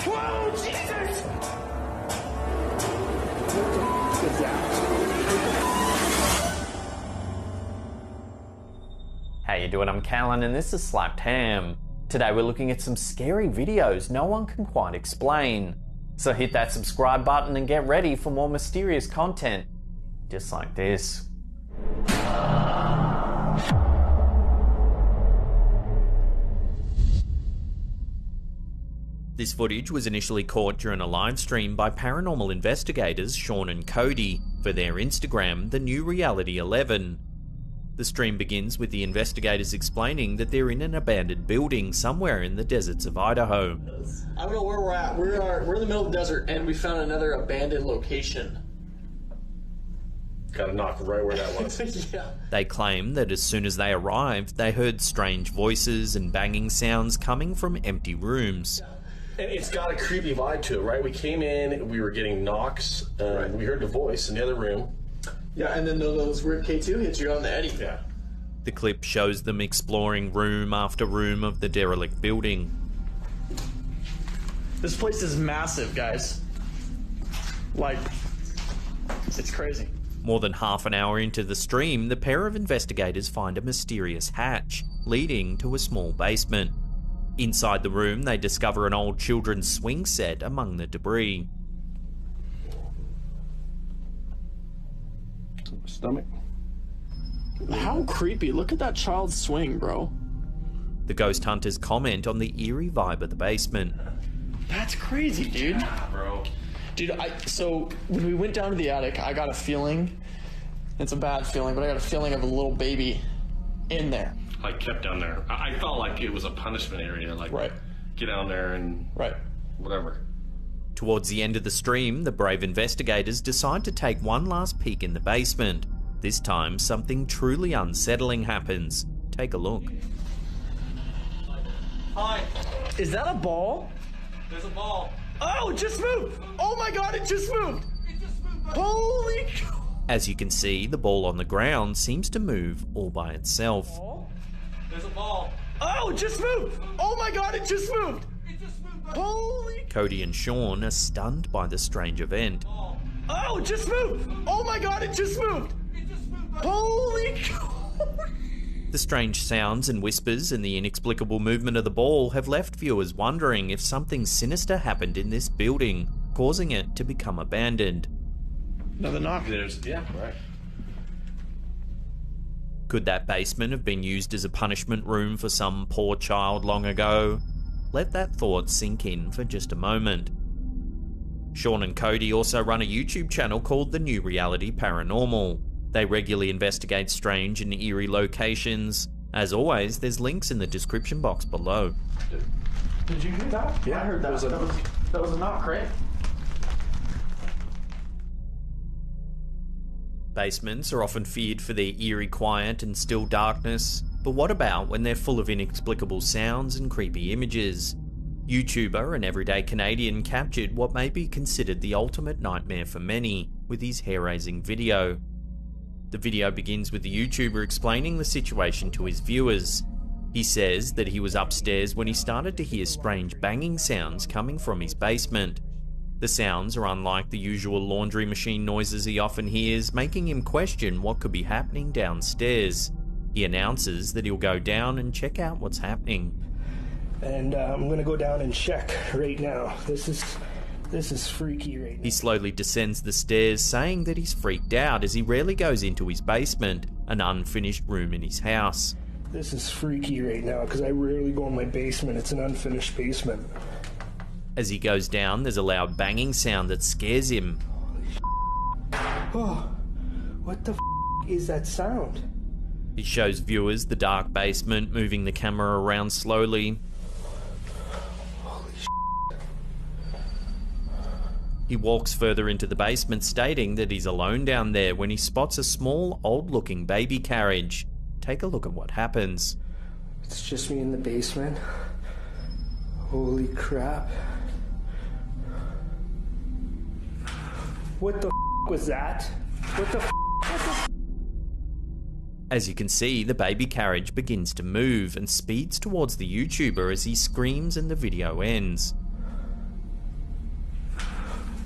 Whoa, Jesus! What the is that? How you doing? I'm Callan and this is Slapped Ham. Today we're looking at some scary videos no one can quite explain. So hit that subscribe button and get ready for more mysterious content, just like this. This footage was initially caught during a live stream by paranormal investigators Sean and Cody for their Instagram, The New Reality 11. The stream begins with the investigators explaining that they're in an abandoned building somewhere in the deserts of Idaho. I don't know where we're at. We're in the middle of the desert and we found another abandoned location. Gotta knock right where that was. Yeah. They claim that as soon as they arrived, they heard strange voices and banging sounds coming from empty rooms. And it's got a creepy vibe to it, right? We came in, we were getting knocks, we heard the voice in the other room. Yeah, and then those weird K2 hits you on the Eddie. Yeah. The clip shows them exploring room after room of the derelict building. This place is massive, guys. Like, it's crazy. More than half an hour into the stream, the pair of investigators find a mysterious hatch leading to a small basement. Inside the room, they discover an old children's swing set among the debris. Stomach. How creepy. Look at that child's swing, bro. The ghost hunters comment on the eerie vibe of the basement. That's crazy, dude. Yeah, bro. Dude, so when we went down to the attic, I got a feeling, it's a bad feeling, but I got a feeling of a little baby in there. Like, kept down there. I felt like it was a punishment area. Like, Right. Get down there and Right. whatever. Towards the end of the stream, the brave investigators decide to take one last peek in the basement. This time, something truly unsettling happens. Take a look. Hi. Is that a ball? There's a ball. Oh, it just moved! Oh my god, it just moved! Holy cow! As you can see, the ball on the ground seems to move all by itself. There's a ball. Oh, it just moved! Oh my god, it just moved! Holy... Cody and Sean are stunned by the strange event. Oh, it just moved! Oh my god, it just moved! Holy cow! The strange sounds and whispers and the inexplicable movement of the ball have left viewers wondering if something sinister happened in this building, causing it to become abandoned. Another knock. Yeah, right. Could that basement have been used as a punishment room for some poor child long ago? Let that thought sink in for just a moment. Sean and Cody also run a YouTube channel called The New Reality Paranormal. They regularly investigate strange and eerie locations. As always, there's links in the description box below. Did you hear that? Yeah, I heard that. That was a knock, right? Basements are often feared for their eerie quiet and still darkness, but what about when they're full of inexplicable sounds and creepy images? YouTuber and everyday Canadian captured what may be considered the ultimate nightmare for many with his hair-raising video. The video begins with the YouTuber explaining the situation to his viewers. He says that he was upstairs when he started to hear strange banging sounds coming from his basement. The sounds are unlike the usual laundry machine noises he often hears, making him question what could be happening downstairs. He announces that he'll go down and check out what's happening. And I'm gonna go down and check right now. This is freaky right now. He slowly descends the stairs, saying that he's freaked out as he rarely goes into his basement, an unfinished room in his house. This is freaky right now because I rarely go in my basement. It's an unfinished basement. As he goes down, there's a loud banging sound that scares him. Oh, what the is that sound? He shows viewers the dark basement, moving the camera around slowly. He walks further into the basement, stating that he's alone down there when he spots a small, old-looking baby carriage. Take a look at what happens. It's just me in the basement. Holy crap. What the was that? What the As you can see, the baby carriage begins to move and speeds towards the YouTuber as he screams and the video ends.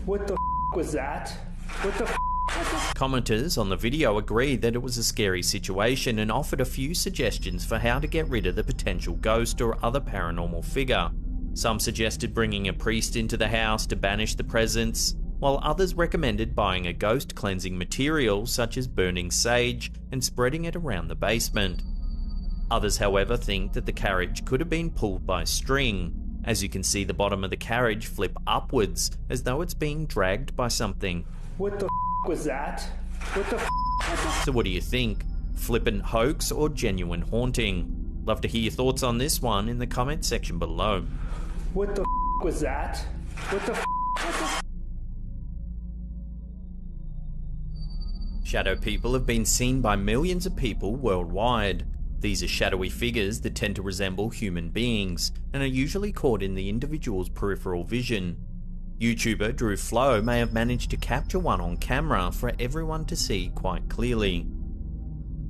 What the was that? What the Commenters on the video agreed that it was a scary situation and offered a few suggestions for how to get rid of the potential ghost or other paranormal figure. Some suggested bringing a priest into the house to banish the presence, while others recommended buying a ghost cleansing material such as burning sage and spreading it around the basement. Others, however, think that the carriage could have been pulled by string, as you can see the bottom of the carriage flip upwards as though it's being dragged by something. What the was that? What the So what do you think? Flippant hoax or genuine haunting? Love to hear your thoughts on this one in the comment section below. What the was that? What the Shadow people have been seen by millions of people worldwide. These are shadowy figures that tend to resemble human beings and are usually caught in the individual's peripheral vision. YouTuber Drew Flo may have managed to capture one on camera for everyone to see quite clearly.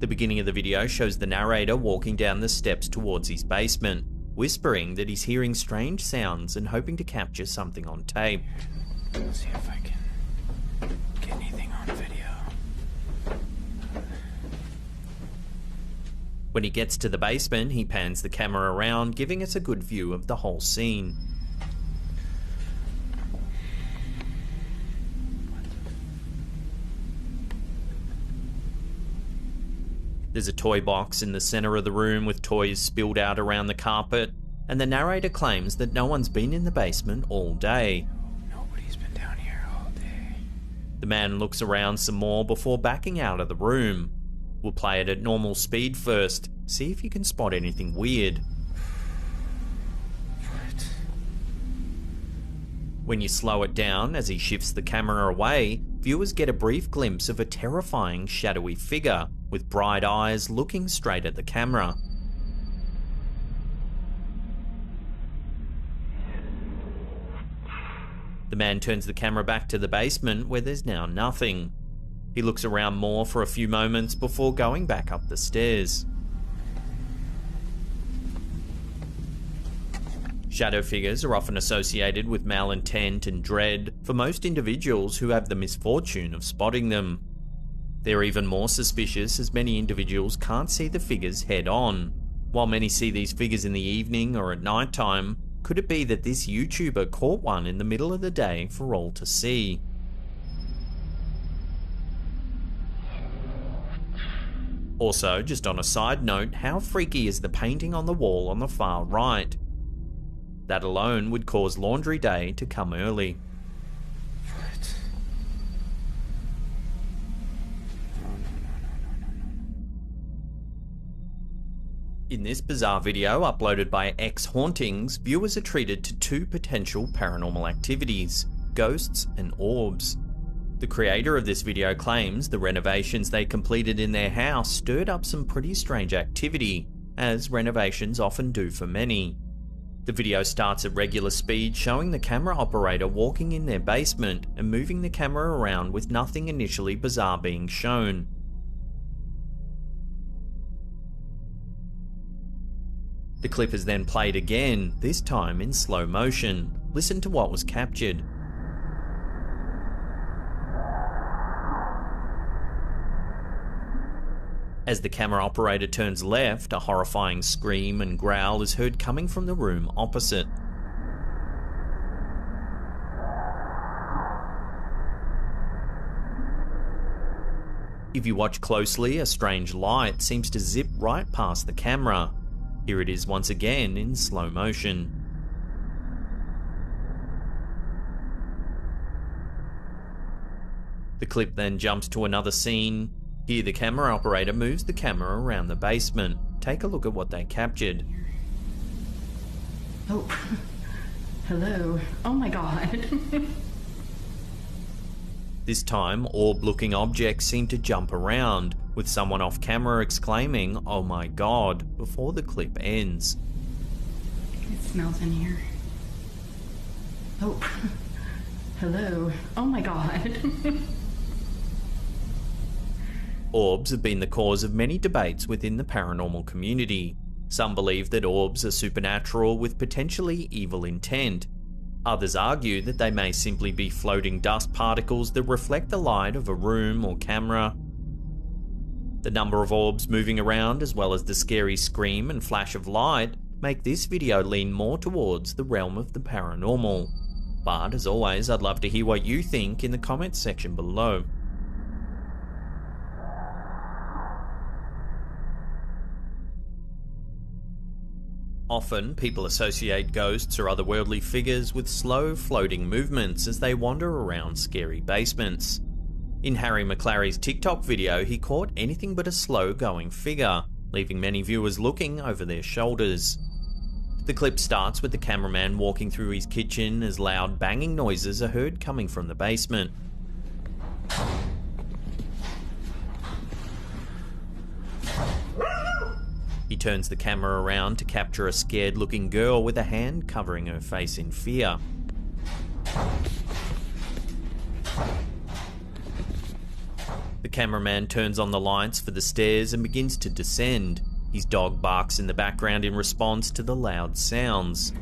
The beginning of the video shows the narrator walking down the steps towards his basement, whispering that he's hearing strange sounds and hoping to capture something on tape. Let's see if I can get anything on video. When he gets to the basement, he pans the camera around, giving us a good view of the whole scene. There's a toy box in the center of the room with toys spilled out around the carpet, and the narrator claims that no one's been in the basement all day. Nobody's been down here all day. The man looks around some more before backing out of the room. We'll play it at normal speed first, see if you can spot anything weird. What? When you slow it down as he shifts the camera away, viewers get a brief glimpse of a terrifying shadowy figure with bright eyes looking straight at the camera. The man turns the camera back to the basement where there's now nothing. He looks around more for a few moments before going back up the stairs. Shadow figures are often associated with malintent and dread for most individuals who have the misfortune of spotting them. They're even more suspicious as many individuals can't see the figures head on. While many see these figures in the evening or at night time, could it be that this YouTuber caught one in the middle of the day for all to see? Also, just on a side note, how freaky is the painting on the wall on the far right? That alone would cause laundry day to come early. What? No. In this bizarre video uploaded by X Hauntings, viewers are treated to two potential paranormal activities: ghosts and orbs. The creator of this video claims the renovations they completed in their house stirred up some pretty strange activity, as renovations often do for many. The video starts at regular speed, showing the camera operator walking in their basement and moving the camera around with nothing initially bizarre being shown. The clip is then played again, this time in slow motion. Listen to what was captured. As the camera operator turns left, a horrifying scream and growl is heard coming from the room opposite. If you watch closely, a strange light seems to zip right past the camera. Here it is once again in slow motion. The clip then jumps to another scene. Here the camera operator moves the camera around the basement. Take a look at what they captured. Oh, hello. Oh my god. This time, orb-looking objects seem to jump around, with someone off camera exclaiming, "Oh my god," before the clip ends. It smells in here. Oh, hello. Oh my god. Orbs have been the cause of many debates within the paranormal community. Some believe that orbs are supernatural with potentially evil intent. Others argue that they may simply be floating dust particles that reflect the light of a room or camera. The number of orbs moving around, as well as the scary scream and flash of light, make this video lean more towards the realm of the paranormal. But as always, I'd love to hear what you think in the comments section below. Often, people associate ghosts or otherworldly figures with slow, floating movements as they wander around scary basements. In Harry McClary's TikTok video, he caught anything but a slow-going figure, leaving many viewers looking over their shoulders. The clip starts with the cameraman walking through his kitchen as loud banging noises are heard coming from the basement. He turns the camera around to capture a scared-looking girl with a hand covering her face in fear. The cameraman turns on the lights for the stairs and begins to descend. His dog barks in the background in response to the loud sounds.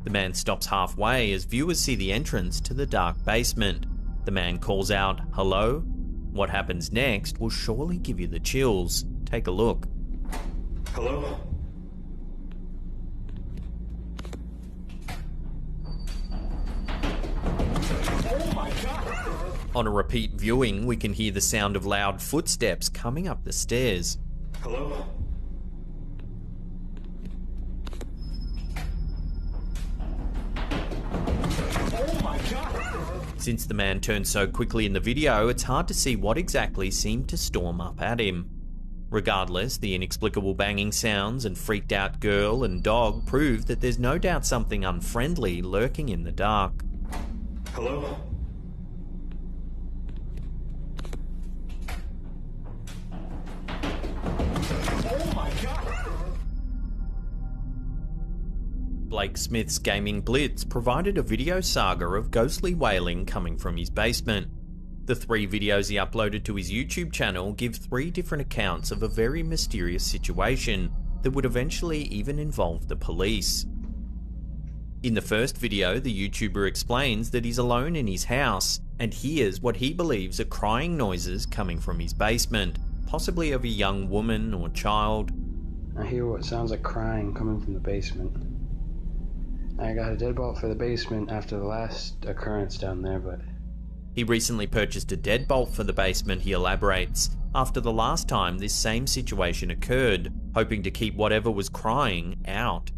The man stops halfway as viewers see the entrance to the dark basement. The man calls out, "Hello?" What happens next will surely give you the chills. Take a look. Hello? Oh my God! On a repeat viewing, we can hear the sound of loud footsteps coming up the stairs. Hello? Oh my God! Since the man turned so quickly in the video, it's hard to see what exactly seemed to storm up at him. Regardless, the inexplicable banging sounds and freaked out girl and dog prove that there's no doubt something unfriendly lurking in the dark. Hello? Oh my God! Blake Smith's Gaming Blitz provided a video saga of ghostly wailing coming from his basement. The 3 videos he uploaded to his YouTube channel give 3 different accounts of a very mysterious situation that would eventually even involve the police. In the first video, the YouTuber explains that he's alone in his house and hears what he believes are crying noises coming from his basement, possibly of a young woman or child. I hear what sounds like crying coming from the basement. I got a deadbolt for the basement after the last occurrence down there, but... He recently purchased a deadbolt for the basement, he elaborates, after the last time this same situation occurred, hoping to keep whatever was crying out.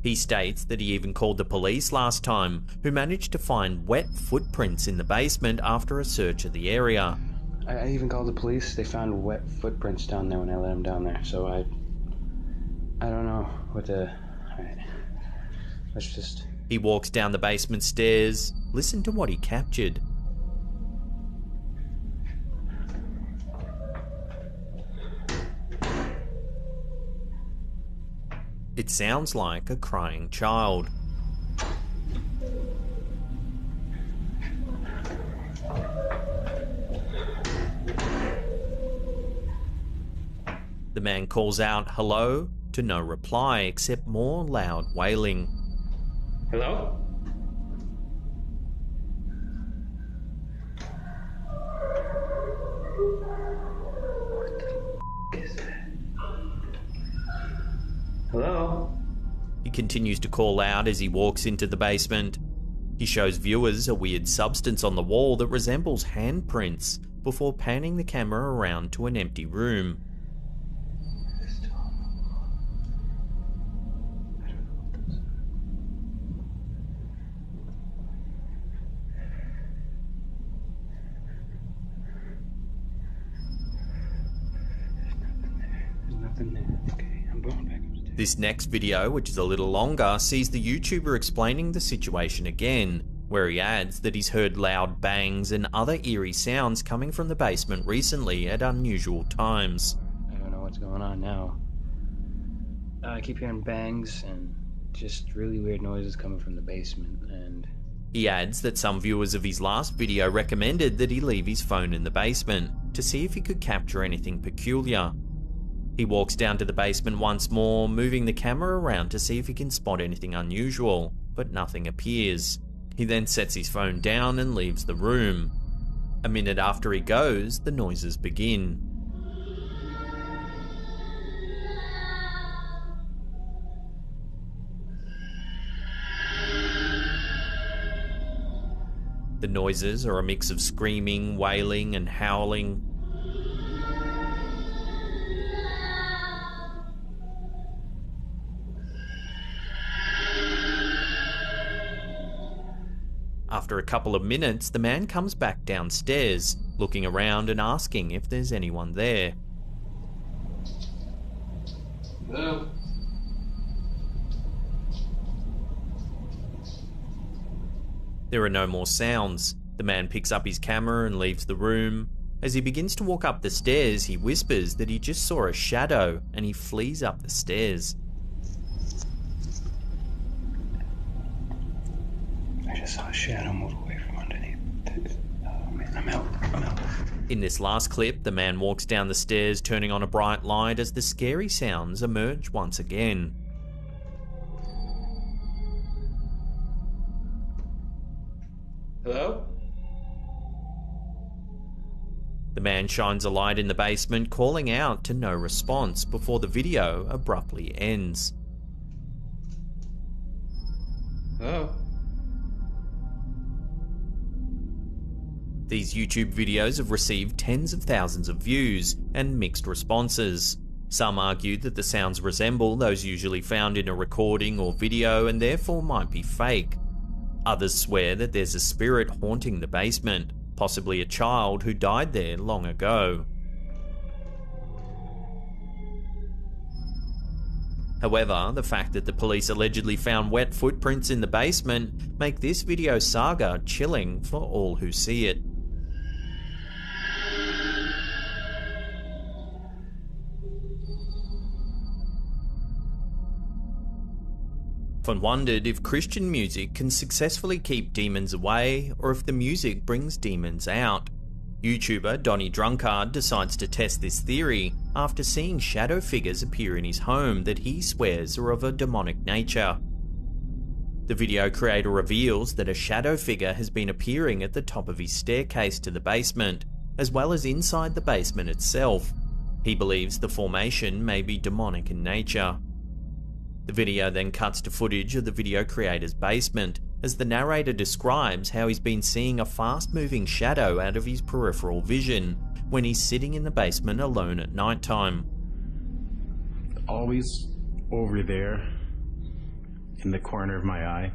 He states that he even called the police last time, who managed to find wet footprints in the basement after a search of the area. I even called the police. They found wet footprints down there when I let them down there, so I don't know what the... Alright. Let's just... He walks down the basement stairs. Listen to what he captured. It sounds like a crying child. The man calls out "hello" to no reply except more loud wailing. Hello? What the f*** is that? Hello? He continues to call out as he walks into the basement. He shows viewers a weird substance on the wall that resembles handprints before panning the camera around to an empty room. Okay, I'm going back upstairs. This next video, which is a little longer, sees the YouTuber explaining the situation again, where he adds that he's heard loud bangs and other eerie sounds coming from the basement recently at unusual times. I don't know what's going on now. I keep hearing bangs and just really weird noises coming from the basement, and... He adds that some viewers of his last video recommended that he leave his phone in the basement to see if he could capture anything peculiar. He walks down to the basement once more, moving the camera around to see if he can spot anything unusual, but nothing appears. He then sets his phone down and leaves the room. A minute after he goes, the noises begin. The noises are a mix of screaming, wailing, and howling. After a couple of minutes, the man comes back downstairs, looking around and asking if there's anyone there. Hello? There are no more sounds. The man picks up his camera and leaves the room. As he begins to walk up the stairs, he whispers that he just saw a shadow and he flees up the stairs. I just saw a shadow move away from underneath. Oh man, I'm out. In this last clip, the man walks down the stairs, turning on a bright light as the scary sounds emerge once again. Hello? The man shines a light in the basement, calling out to no response before the video abruptly ends. Hello? These YouTube videos have received tens of thousands of views and mixed responses. Some argue that the sounds resemble those usually found in a recording or video and therefore might be fake. Others swear that there's a spirit haunting the basement, possibly a child who died there long ago. However, the fact that the police allegedly found wet footprints in the basement make this video saga chilling for all who see it. Often wondered if Christian music can successfully keep demons away, or if the music brings demons out. YouTuber Donnie Drunkard decides to test this theory after seeing shadow figures appear in his home that he swears are of a demonic nature. The video creator reveals that a shadow figure has been appearing at the top of his staircase to the basement, as well as inside the basement itself. He believes the formation may be demonic in nature. The video then cuts to footage of the video creator's basement, as the narrator describes how he's been seeing a fast-moving shadow out of his peripheral vision when he's sitting in the basement alone at nighttime. Always over there, in the corner of my eye,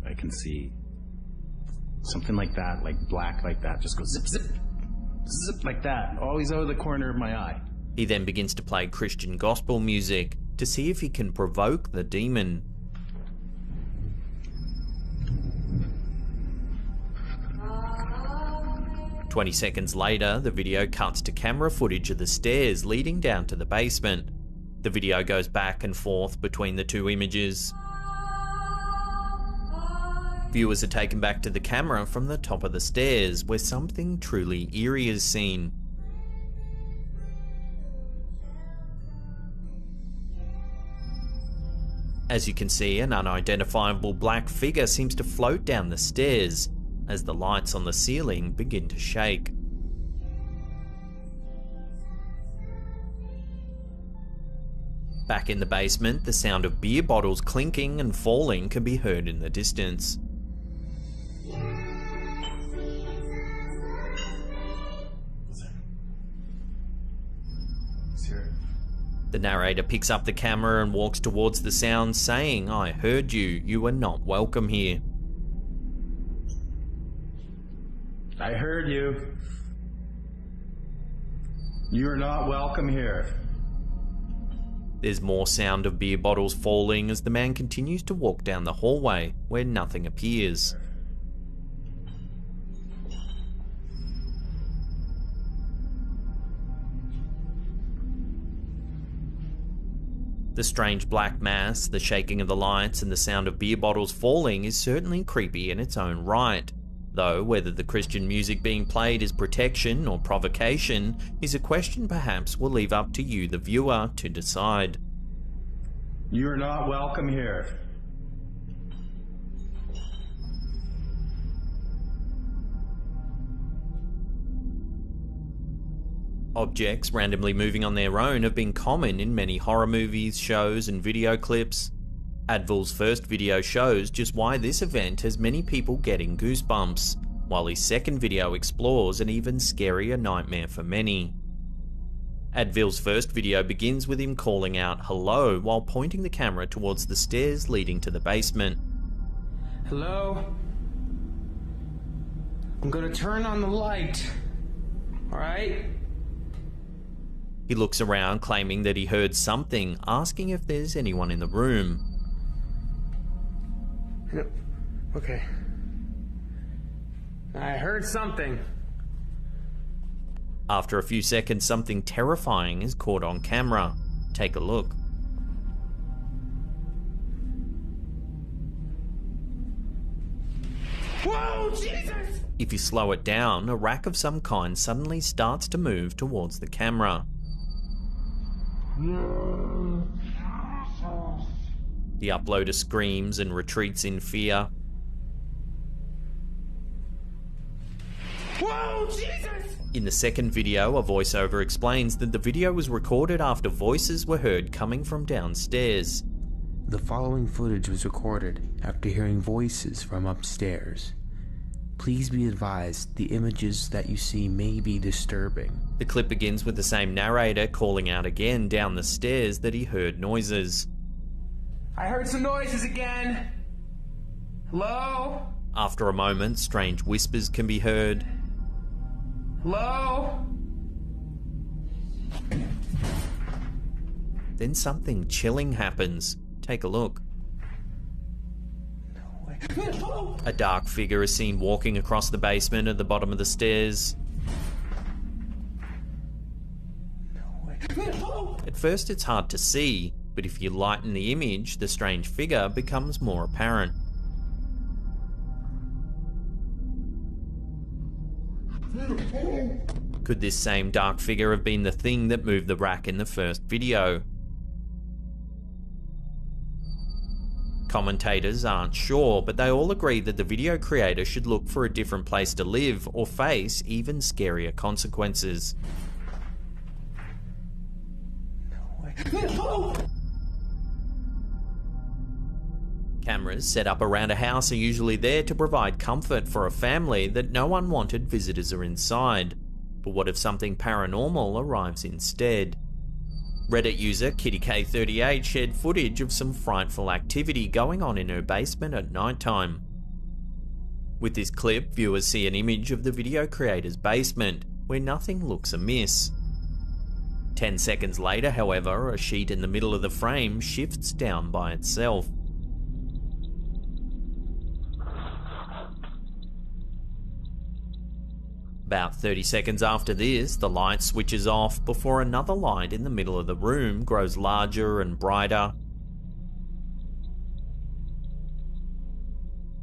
I can see something like that, like black like that, just goes zip, zip, zip like that, always out of the corner of my eye. He then begins to play Christian gospel music to see if he can provoke the demon. "20 seconds later, the video cuts to camera footage of the stairs leading down to the basement. The video goes back and forth between the two images. Viewers are taken back to the camera from the top of the stairs, where something truly eerie is seen. As you can see, an unidentifiable black figure seems to float down the stairs as the lights on the ceiling begin to shake. Back in the basement, the sound of beer bottles clinking and falling can be heard in the distance. The narrator picks up the camera and walks towards the sound, saying, "I heard you. You are not welcome here." I heard you. You're not welcome here. There's more sound of beer bottles falling as the man continues to walk down the hallway, where nothing appears. The strange black mass, the shaking of the lights, and the sound of beer bottles falling is certainly creepy in its own right. Though whether the Christian music being played is protection or provocation is a question perhaps we'll leave up to you, the viewer, to decide. You're not welcome here. Objects randomly moving on their own have been common in many horror movies, shows, and video clips. Advil's first video shows just why this event has many people getting goosebumps, while his second video explores an even scarier nightmare for many. Advil's first video begins with him calling out hello while pointing the camera towards the stairs leading to the basement. Hello? I'm gonna turn on the light. Alright? He looks around claiming that he heard something, asking if there's anyone in the room. No. Okay. I heard something. After a few seconds, something terrifying is caught on camera. Take a look. Whoa, Jesus! If you slow it down, a rack of some kind suddenly starts to move towards the camera. The uploader screams and retreats in fear. Whoa, Jesus! In the second video, a voiceover explains that the video was recorded after voices were heard coming from downstairs. The following footage was recorded after hearing voices from upstairs. Please be advised, the images that you see may be disturbing. The clip begins with the same narrator calling out again down the stairs that he heard noises. I heard some noises again. Hello? After a moment, strange whispers can be heard. Hello? Then something chilling happens. Take a look. No way. A dark figure is seen walking across the basement at the bottom of the stairs. No way. At first it's hard to see, but if you lighten the image, the strange figure becomes more apparent. Could this same dark figure have been the thing that moved the rack in the first video? Commentators aren't sure, but they all agree that the video creator should look for a different place to live or face even scarier consequences. No way. Cameras set up around a house are usually there to provide comfort for a family that no unwanted visitors are inside. But what if something paranormal arrives instead? Reddit user KittyK38 shared footage of some frightful activity going on in her basement at nighttime. With this clip, viewers see an image of the video creator's basement, where nothing looks amiss. 10 seconds later, however, a sheet in the middle of the frame shifts down by itself. About 30 seconds after this, the light switches off before another light in the middle of the room grows larger and brighter.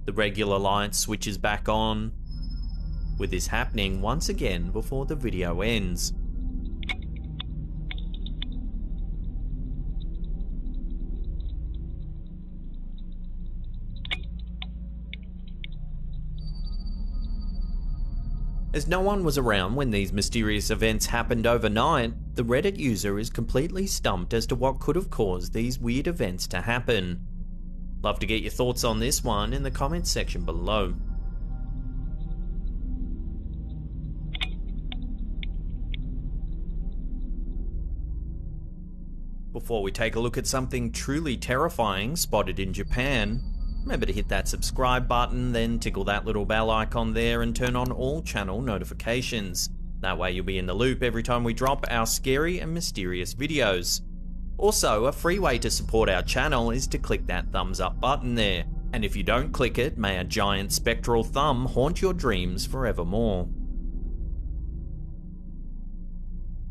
The regular light switches back on, with this happening once again before the video ends. As no one was around when these mysterious events happened overnight, the Reddit user is completely stumped as to what could have caused these weird events to happen. Love to get your thoughts on this one in the comments section below. Before we take a look at something truly terrifying spotted in Japan, remember to hit that subscribe button, then tickle that little bell icon there and turn on all channel notifications. That way you'll be in the loop every time we drop our scary and mysterious videos. Also, a free way to support our channel is to click that thumbs up button there. And if you don't click it, may a giant spectral thumb haunt your dreams forevermore.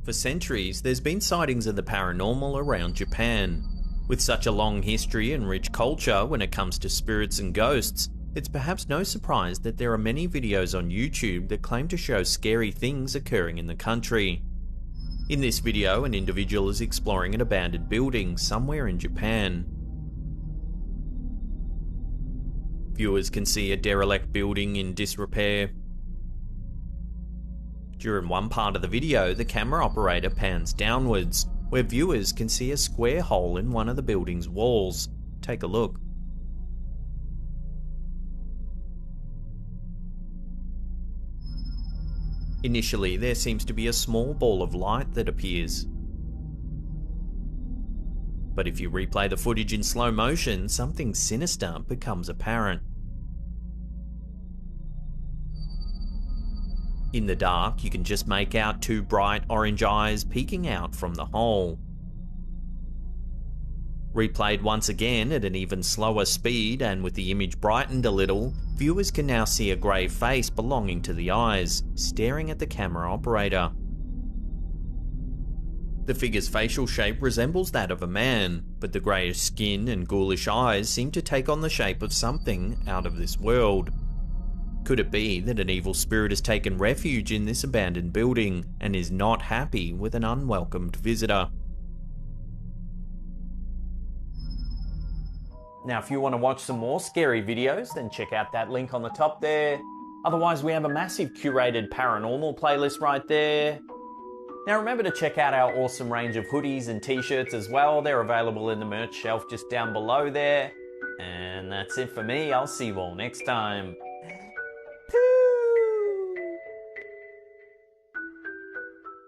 For centuries, there's been sightings of the paranormal around Japan. With such a long history and rich culture when it comes to spirits and ghosts, It's perhaps no surprise that there are many videos on YouTube that claim to show scary things occurring in the country. In this video, an individual is exploring an abandoned building somewhere in Japan. Viewers can see a derelict building in disrepair. During one part of the video, the camera operator pans downwards, where viewers can see a square hole in one of the building's walls. Take a look. Initially, there seems to be a small ball of light that appears. But if you replay the footage in slow motion, something sinister becomes apparent. In the dark, you can just make out two bright orange eyes peeking out from the hole. Replayed once again at an even slower speed and with the image brightened a little, viewers can now see a grey face belonging to the eyes, staring at the camera operator. The figure's facial shape resembles that of a man, but the greyish skin and ghoulish eyes seem to take on the shape of something out of this world. Could it be that an evil spirit has taken refuge in this abandoned building and is not happy with an unwelcomed visitor? Now, if you want to watch some more scary videos, then check out that link on the top there. Otherwise, we have a massive curated paranormal playlist right there. Now, remember to check out our awesome range of hoodies and t-shirts as well. They're available in the merch shelf just down below there. And that's it for me. I'll see you all next time.